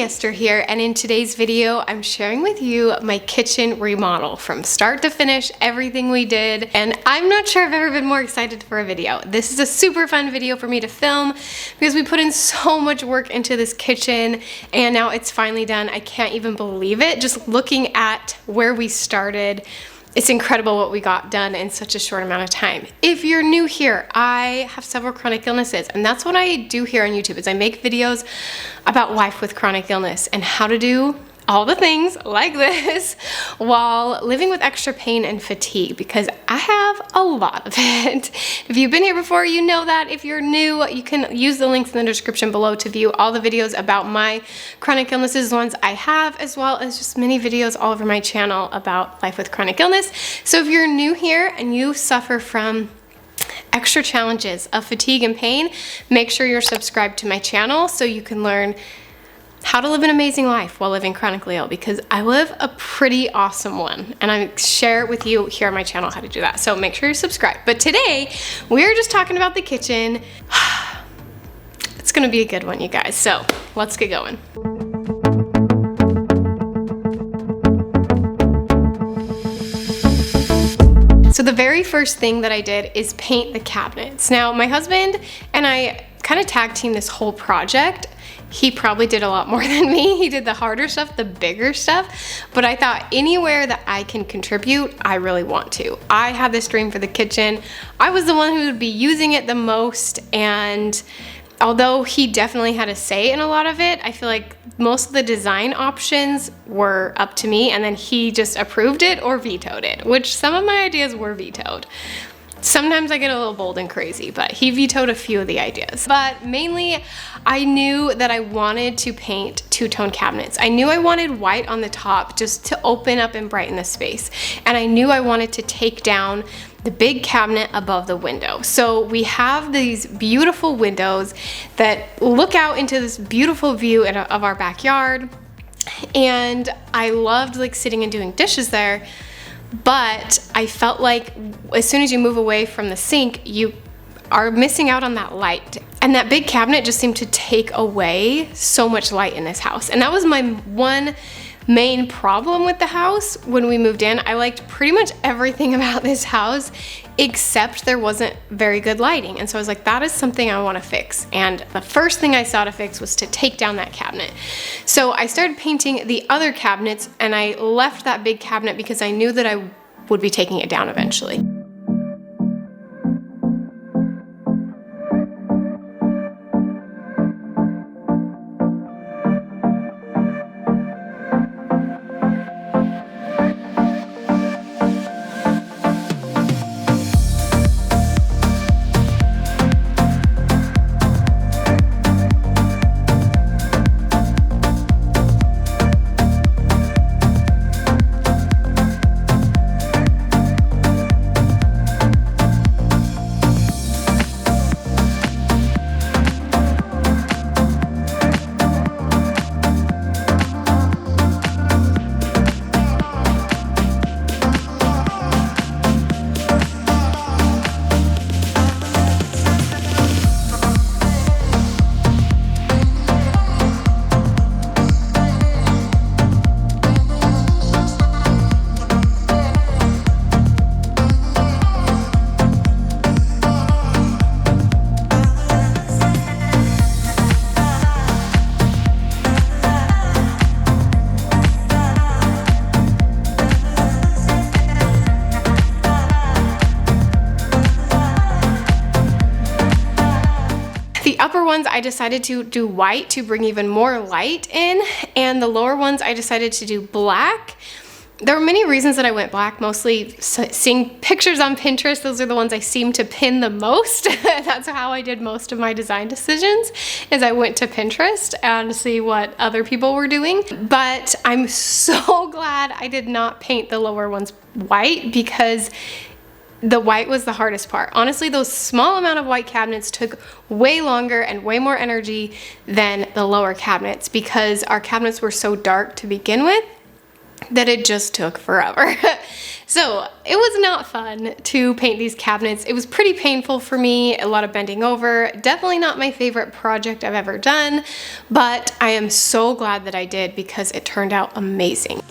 Esther here, and in today's video I'm sharing with you my kitchen remodel from start to finish, everything we did, and I'm not sure I've ever been more excited for a video. This is a super fun video for me to film because we put in so much work into this kitchen and now it's finally done. I can't even believe it. Just looking at where we started, it's incredible what we got done in such a short amount of time. If you're new here, I have several chronic illnesses, and that's what I do here on YouTube is I make videos about life with chronic illness and how to do all the things like this while living with extra pain and fatigue, because I have a lot of it. If you've been here before, you know that. If you're new, you can use the links in the description below to view all the videos about my chronic illnesses, the ones I have, as well as just many videos all over my channel about life with chronic illness. So if you're new here and you suffer from extra challenges of fatigue and pain, make sure you're subscribed to my channel so you can learn how to live an amazing life while living chronically ill, because I live a pretty awesome one and I share with you here on my channel how to do that. So make sure you're subscribed. But today we're just talking about the kitchen. It's gonna be a good one, you guys. So let's get going. So the very first thing that I did is paint the cabinets. Now my husband and I kind of tag teamed this whole project. He probably did a lot more than me. He did the harder stuff, the bigger stuff, but I thought anywhere that I can contribute, I really want to. I had this dream for the kitchen. I was the one who would be using it the most, and although he definitely had a say in a lot of it, I feel like most of the design options were up to me, and then he just approved it or vetoed it, which some of my ideas were vetoed. Sometimes I get a little bold and crazy, but he vetoed a few of the ideas. But mainly, I knew that I wanted to paint two-tone cabinets. I knew I wanted white on the top just to open up and brighten the space. And I knew I wanted to take down the big cabinet above the window. So we have these beautiful windows that look out into this beautiful view of our backyard. And I loved like sitting and doing dishes there. But I felt like as soon as you move away from the sink, you are missing out on that light. And that big cabinet just seemed to take away so much light in this house. And that was my one main problem with the house when we moved in. I liked pretty much everything about this house except there wasn't very good lighting. And so I was like, that is something I want to fix. And the first thing I saw to fix was to take down that cabinet. So I started painting the other cabinets and I left that big cabinet because I knew that I would be taking it down eventually. Upper ones I decided to do white to bring even more light in, and the lower ones I decided to do black. There were many reasons that I went black, mostly seeing pictures on Pinterest. Those are the ones I seem to pin the most. That's how I did most of my design decisions, is I went to Pinterest and see what other people were doing. But I'm so glad I did not paint the lower ones white, because the white was the hardest part. Honestly, those small amount of white cabinets took way longer and way more energy than the lower cabinets, because our cabinets were so dark to begin with. that it just took forever. So it was not fun to paint these cabinets. It was pretty painful for me, a lot of bending over. Definitely not my favorite project I've ever done, but I am so glad that I did because it turned out amazing.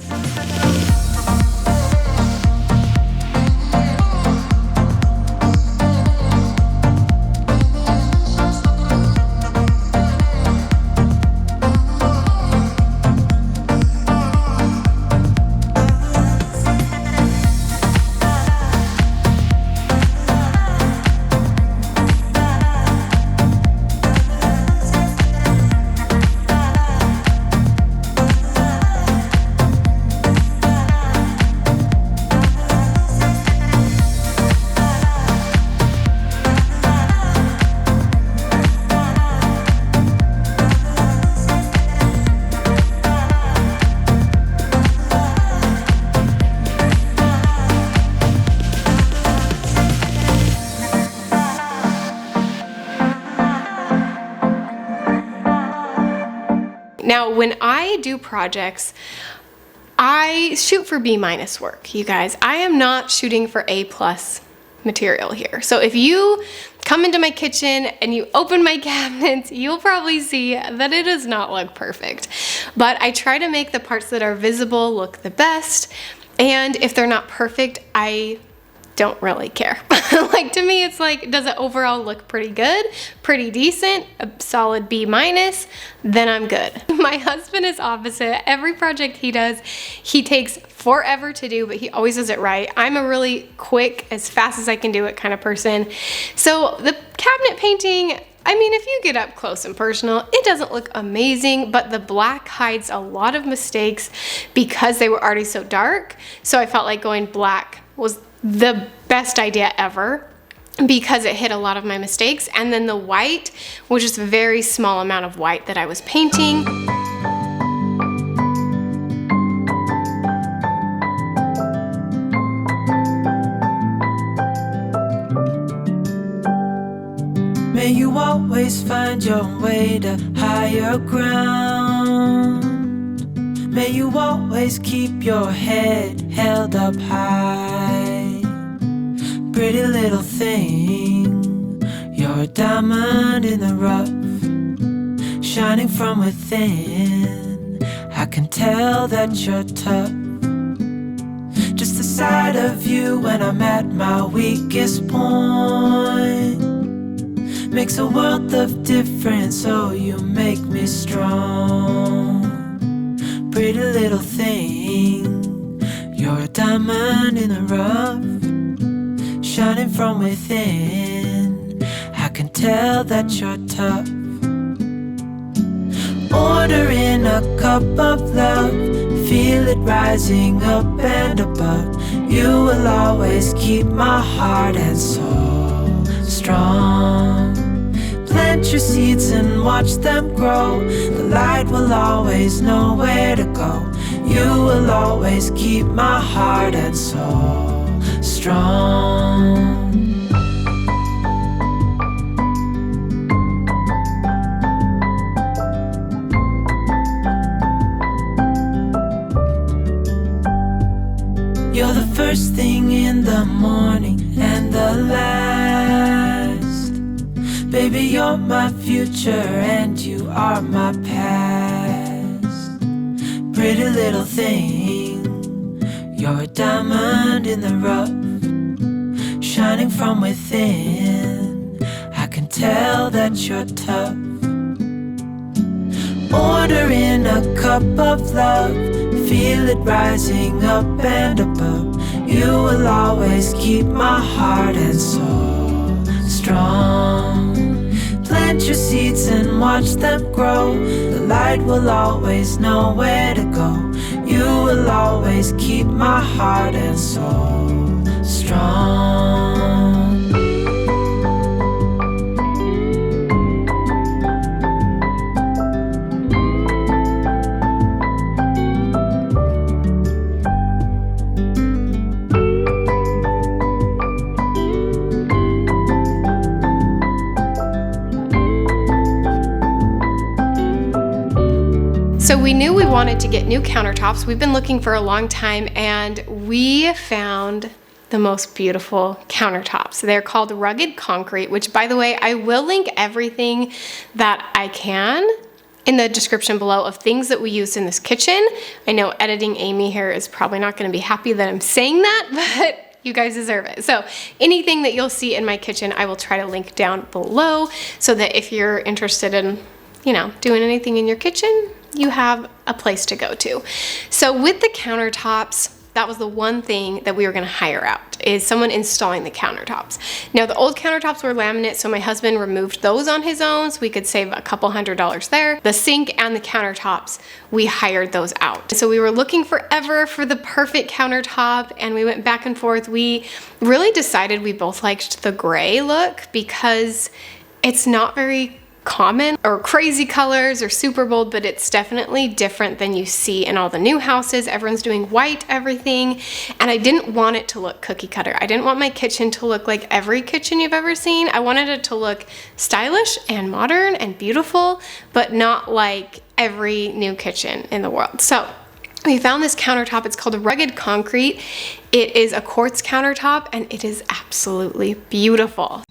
Now, when I do projects, I shoot for B- work, you guys. I am not shooting for A+ material here. So if you come into my kitchen and you open my cabinets, you'll probably see that it does not look perfect. But I try to make the parts that are visible look the best. And if they're not perfect, I don't really care. Like, to me, it's like, does it overall look pretty good, pretty decent, a solid B-, then I'm good. My husband is opposite. Every project he does, he takes forever to do, but he always does it right. I'm a really quick, as fast as I can do it kind of person. So the cabinet painting, I mean, if you get up close and personal, it doesn't look amazing, but the black hides a lot of mistakes because they were already so dark. So I felt like going black was the best idea ever because it hid a lot of my mistakes. And then the white was just a very small amount of white that I was painting. May you always find your way to higher ground. May you always keep your head held up high. Pretty little thing, you're a diamond in the rough, shining from within. I can tell that you're tough. Just the sight of you when I'm at my weakest point makes a world of difference, oh, you make me strong. Pretty little thing, you're a diamond in the rough, shining from within. I can tell that you're tough. Ordering a cup of love, feel it rising up and above. You will always keep my heart and soul strong. Plant your seeds and watch them grow. The light will always know where to go. You will always keep my heart and soul strong. You're the first thing in the morning and the last. Baby, you're my future and you are my past. Pretty little thing, you're a diamond in the rough, shining from within. I can tell that you're tough. Ordering a cup of love, feel it rising up and above. You will always keep my heart and soul strong. Plant your seeds and watch them grow. The light will always know where to go. You will always keep my heart and soul strong. So we we knew we wanted to get new countertops. We've been looking for a long time, and we found the most beautiful countertops. They're called rugged concrete, which, by the way, I will link everything that I can in the description below of things that we used in this kitchen. I know editing Aimee here is probably not going to be happy that I'm saying that, but you guys deserve it. So anything that you'll see in my kitchen, I will try to link down below so that if you're interested in, doing anything in your kitchen, you have a place to go to. So with the countertops, that was the one thing that we were gonna hire out, is someone installing the countertops. Now the old countertops were laminate, so my husband removed those on his own, so we could save a couple $100s there. The sink and the countertops, we hired those out. So we were looking forever for the perfect countertop, and we went back and forth. We really decided we both liked the gray look because it's not very common or crazy colors or super bold, but it's definitely different than you see in all the new houses. Everyone's doing white everything, and I didn't want it to look cookie cutter. I didn't want my kitchen to look like every kitchen you've ever seen. I wanted it to look stylish and modern and beautiful, but not like every new kitchen in the world. So we found this countertop. It's called rugged concrete. It is a quartz countertop, and it is absolutely beautiful.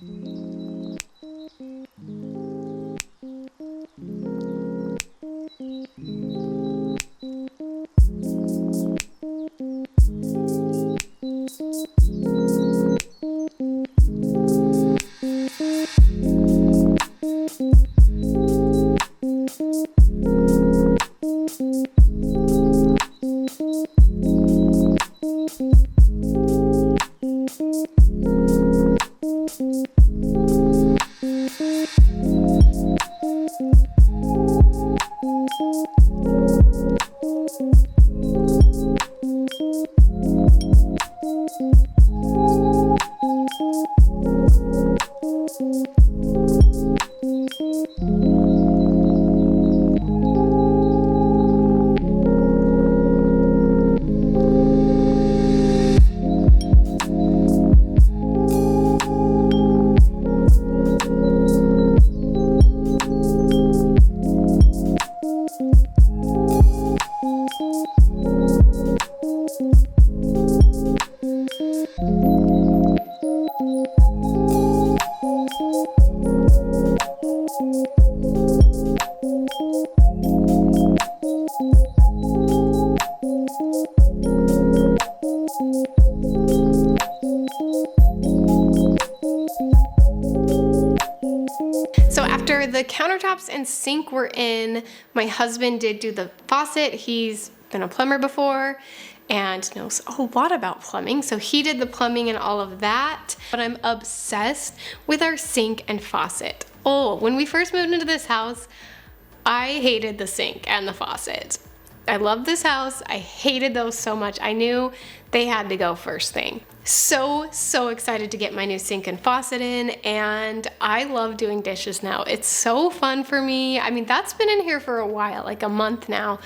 So after the countertops and sink were in, my husband did do the faucet. He's been a plumber before and knows a lot about plumbing. So he did the plumbing and all of that. But I'm obsessed with our sink and faucet. Oh, when we first moved into this house, I hated the sink and the faucet. I love this house. I hated those so much. I knew they had to go first thing. So excited to get my new sink and faucet in, and I love doing dishes now. It's so fun for me. I mean, that's been in here for a while, like a month now,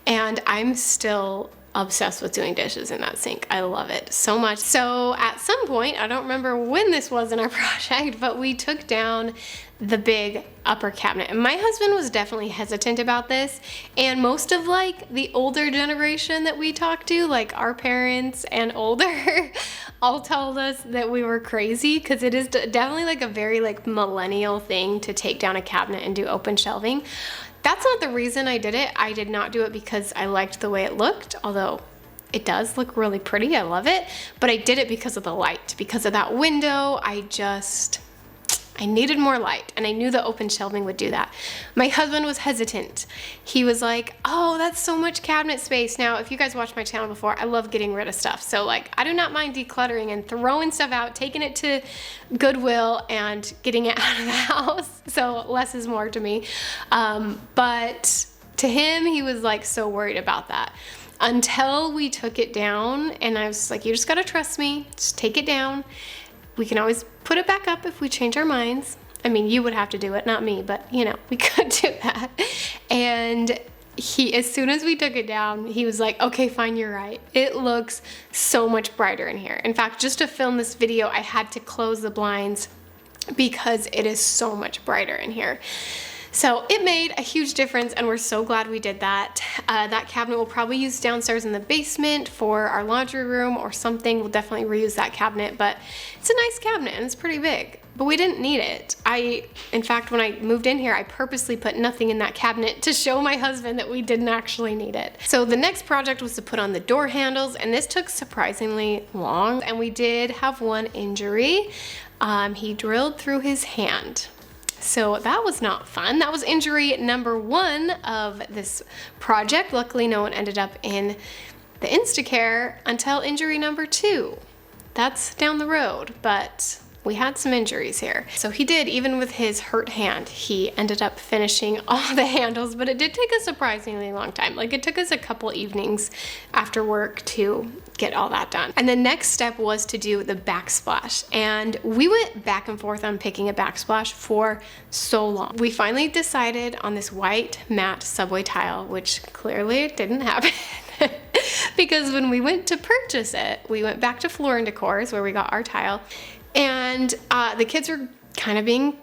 and I'm still obsessed with doing dishes in that sink. I love it so much. So at some point, I don't remember when this was in our project, but we took down the big upper cabinet. And my husband was definitely hesitant about this. And most of like the older generation that we talked to, like our parents and older, all told us that we were crazy, because it is definitely like a very like millennial thing to take down a cabinet and do open shelving. That's not the reason I did it. I did not do it because I liked the way it looked, although it does look really pretty. I love it. But I did it because of the light, because of that window. I needed more light, and I knew the open shelving would do that. My husband was hesitant. He was like, oh, that's so much cabinet space. Now, if you guys watched my channel before, I love getting rid of stuff. So like, I do not mind decluttering and throwing stuff out, taking it to Goodwill and getting it out of the house. So less is more to me. But to him, he was like so worried about that. Until we took it down, and I was like, you just gotta trust me, just take it down. We can always put it back up if we change our minds. I mean, you would have to do it, not me, but you know, we could do that. And as soon as we took it down, he was like, okay, fine, you're right. It looks so much brighter in here. In fact, just to film this video, I had to close the blinds because it is so much brighter in here. So it made a huge difference, and we're so glad we did that. That cabinet we'll probably use downstairs in the basement for our laundry room or something. We'll definitely reuse that cabinet, but it's a nice cabinet and it's pretty big, but we didn't need it. In fact, when I moved in here, I purposely put nothing in that cabinet to show my husband that we didn't actually need it. So the next project was to put on the door handles, and this took surprisingly long, and we did have one injury. He drilled through his hand. So that was not fun. That was injury number 1 of this project. Luckily, no one ended up in the Instacare until injury number 2. That's down the road, but we had some injuries here. So he did, even with his hurt hand, he ended up finishing all the handles, but it did take a surprisingly long time. Like, it took us a couple evenings after work to get all that done. And the next step was to do the backsplash. And we went back and forth on picking a backsplash for so long. We finally decided on this white matte subway tile, which clearly didn't happen. Because when we went to purchase it, we went back to Floor & Decor's where we got our tile, and the kids were kind of being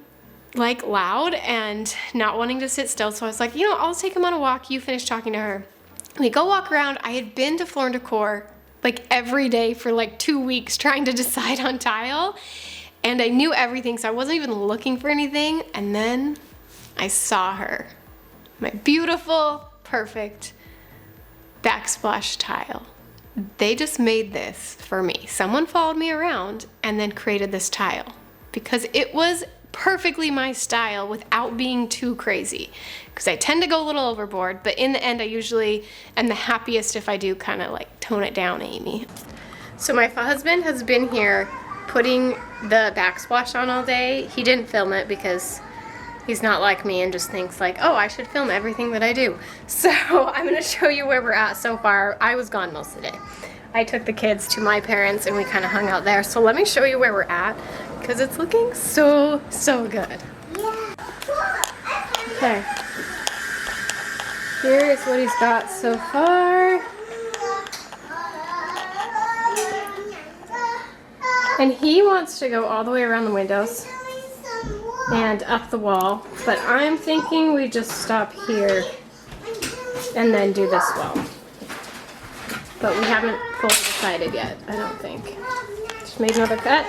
like loud and not wanting to sit still. So I was like, you know, I'll take them on a walk. You finish talking to her. We go walk around. I had been to Floor & Decor like every day for like 2 weeks trying to decide on tile, and I knew everything, so I wasn't even looking for anything. And then I saw her, my beautiful, perfect backsplash tile. They just made this for me. Someone followed me around and then created this tile because it was perfectly my style without being too crazy. Because I tend to go a little overboard, but in the end I usually am the happiest if I do kind of like tone it down, Aimee. So my husband has been here putting the backsplash on all day. He didn't film it because he's not like me and just thinks like, oh, I should film everything that I do. So I'm gonna show you where we're at so far. I was gone most of the day. I took the kids to my parents and we kind of hung out there. So let me show you where we're at because it's looking so, so good. Okay. Here is what he's got so far. And he wants to go all the way around the windows and up the wall, but I'm thinking we just stop here and then do this wall. But we haven't fully decided yet, I don't think. Just made another cut.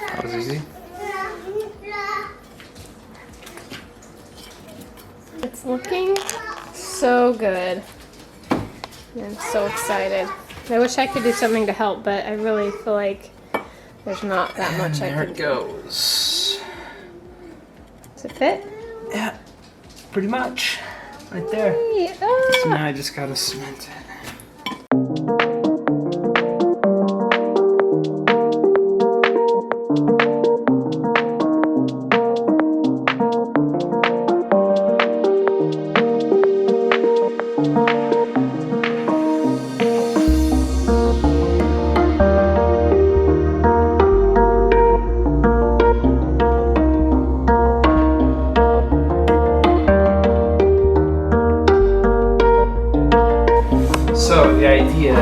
That was easy. It's looking so good. I'm so excited. I wish I could do something to help, but I really feel like there's not that much I can do. There it goes. Does it fit? Yeah, pretty much. Right there. Yeah. So now I just gotta cement it. So the idea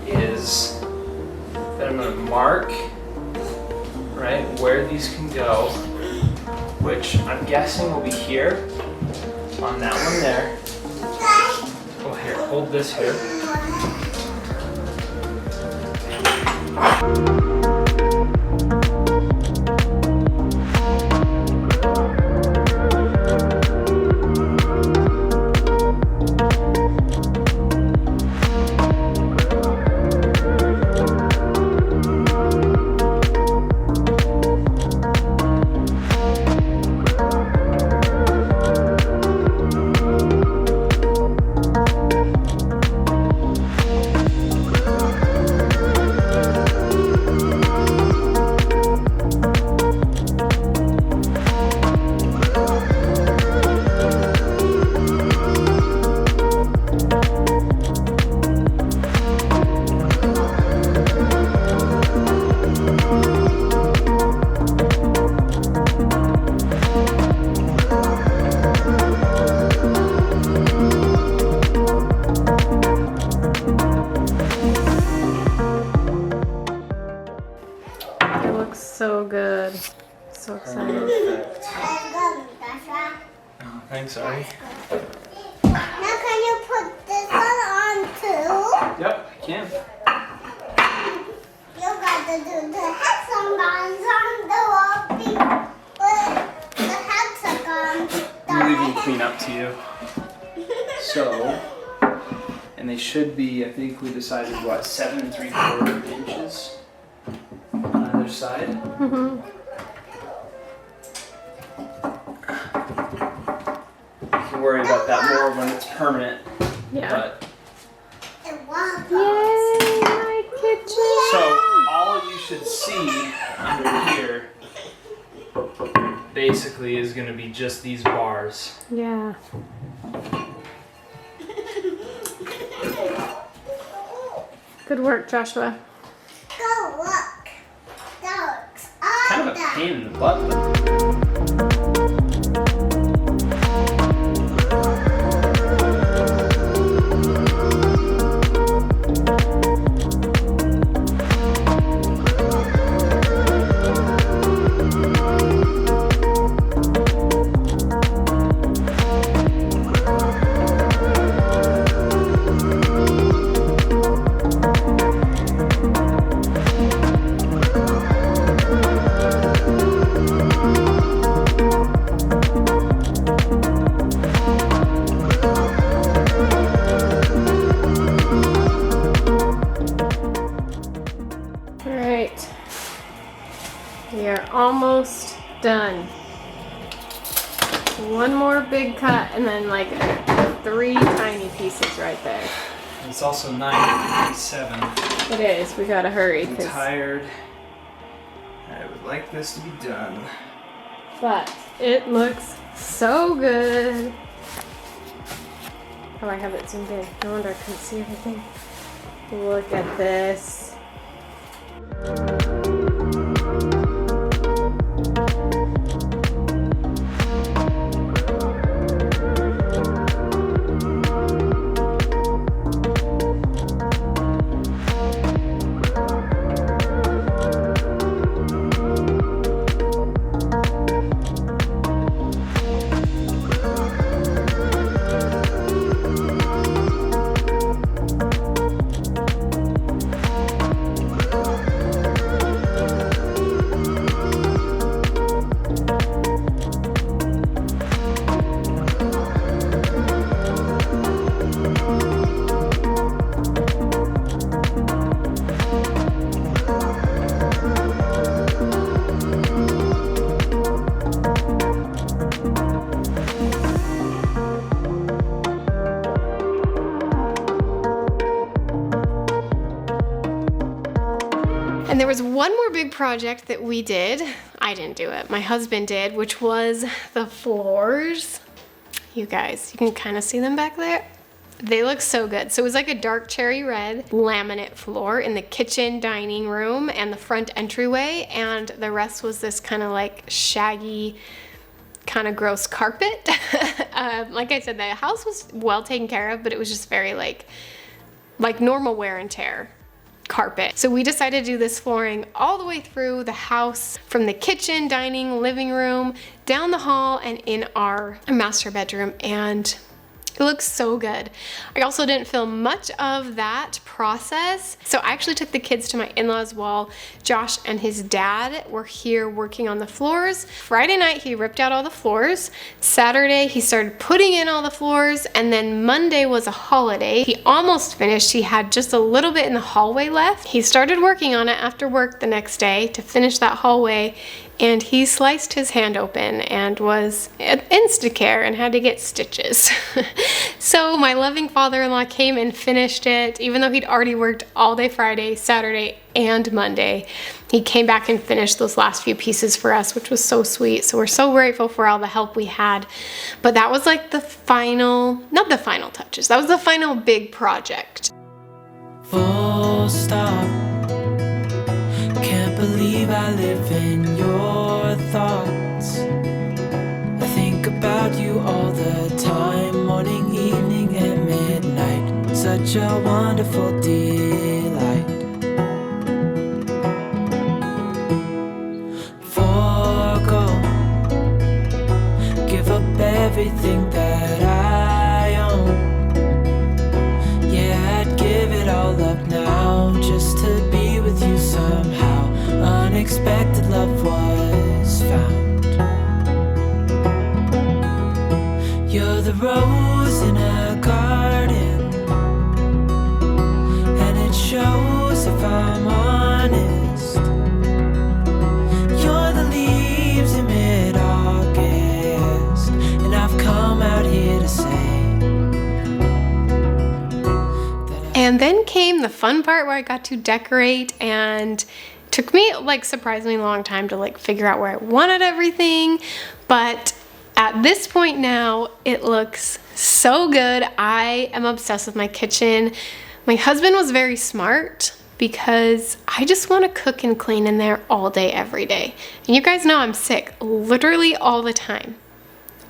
is that I'm going to mark right where these can go, which I'm guessing will be here on that one there. Oh, here, hold this here. sorry. Now can you put this one on too? Yep, I can. You gotta do the hexagons on the wall before the hexagons. I'm leaving clean up to you. So, and they should be, I think we decided what, 7 3/4 inches on either side. Mm-hmm. You can worry about that more when it's permanent. Yeah. But, It wobbles. Yay, my kitchen. so all you should see under here basically is going to be just these bars. Yeah. Good work, Joshua. Go look. That looks Kind of a awesome. pain in the butt, but All right. We are almost done. One more big cut and then like 3 tiny pieces right there. it's also 9:57. It is. We gotta hurry. I'm tired. I would like this to be done. But it looks so good. Oh, I have it zoomed in. No wonder I couldn't see everything. Look at this. And there was one more big project that we did. I didn't do it. My husband did, which was the floors. You guys, you can kind of see them back there. They look so good. So it was like a dark cherry red laminate floor in the kitchen, dining room, and the front entryway. And the rest was this kind of like shaggy, kind of gross carpet. Like I said, the house was well taken care of, but it was just very like normal wear and tear carpet. So we decided to do this flooring all the way through the house, from the kitchen, dining, living room, down the hall, and in our master bedroom, and it looks so good. I also didn't film much of that process. So I actually took the kids to my in-laws while Josh and his dad were here working on the floors. Friday night, he ripped out all the floors. Saturday, he started putting in all the floors. And then Monday was a holiday. He almost finished. He had just a little bit in the hallway left. He started working on it after work the next day to finish that hallway. And he sliced his hand open and was in Instacare and had to get stitches. So my loving father-in-law came and finished it, even though he'd already worked all day Friday, Saturday, and Monday. He came back and finished those last few pieces for us, which was so sweet. So we're so grateful for all the help we had. But that was like the final, not the final touches, that was the final big project. Full stop. Can't believe I live in your thoughts. I think about you all the time, morning, evening, and midnight. Such a wonderful delight. Forgo, give up everything that that I own. Yeah, I'd give it all up now just to be with you somehow. Unexpected love was found. You're the rose in a garden, and it shows if I'm honest. You're the leaves in mid-August, and I've come out here to say that And then came the fun part where I got to decorate, and took me like surprisingly long time to like figure out where I wanted everything. But at this point now, it looks so good. I am obsessed with my kitchen. My husband was very smart because I just want to cook and clean in there all day, every day. And you guys know I'm sick literally all the time.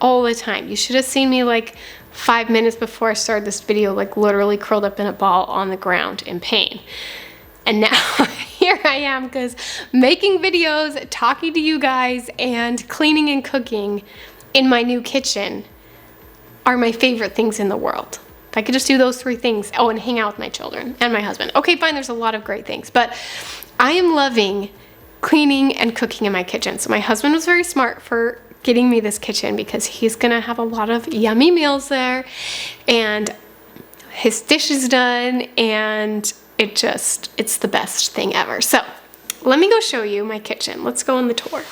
All the time. You should have seen me like 5 minutes before I started this video, like literally curled up in a ball on the ground in pain. And now here I am, because making videos, talking to you guys, and cleaning and cooking in my new kitchen are my favorite things in the world. If I could just do those 3 things. Oh, and hang out with my children and my husband. Okay, fine, there's a lot of great things, but I am loving cleaning and cooking in my kitchen. So my husband was very smart for getting me this kitchen, because he's gonna have a lot of yummy meals there, and his dishes done, and it's the best thing ever. So let me go show you my kitchen. Let's go on the tour.